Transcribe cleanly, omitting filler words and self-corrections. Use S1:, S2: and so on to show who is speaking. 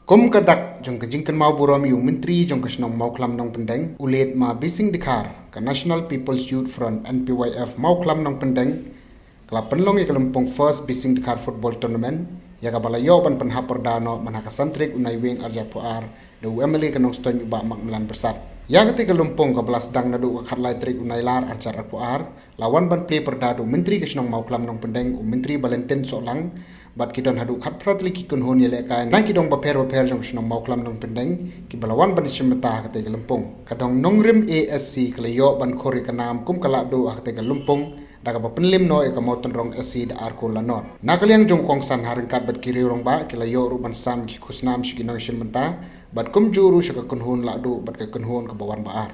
S1: Kom kadak jong kajingkan mau buram yung menteri jong kasnong Mawkhlam Nongpyndeng ulit ma bising dikar ka National People's Youth Front Npyf Mawkhlam Nongpyndeng kala penlong Lympung first bising dikar football tournament ya ka balayo ban Pynhap Pyrda no manakasantrik unai wing arja puar de UMLE kanong ston uba makmelan bersat ya ketika Lympung ka belas dang nadu ka khatlai trik unai lar arja puar lawan ban play Pyrda do menteri kasnong Mawkhlam Nongpyndeng menteri Valentin solang bat kidon hadu khat pratli ki kun hon yele kai nang kidong baper jong snong Mawkhlam Nongpyndeng ki balawan ban chimta ka te Lympung kadong nongrim ASC kleyo ban khori kanam kum kala do ak te Lympung daga ba penlim no e ka moton rong SC da arko lanot nakaliang jong kong san haring kat bat kiri rong ba kilayo ru ban sam ki kusnam shi kinong chimta bat kum juru shi ka kun hon la do bat ka kun hon ka bawan baar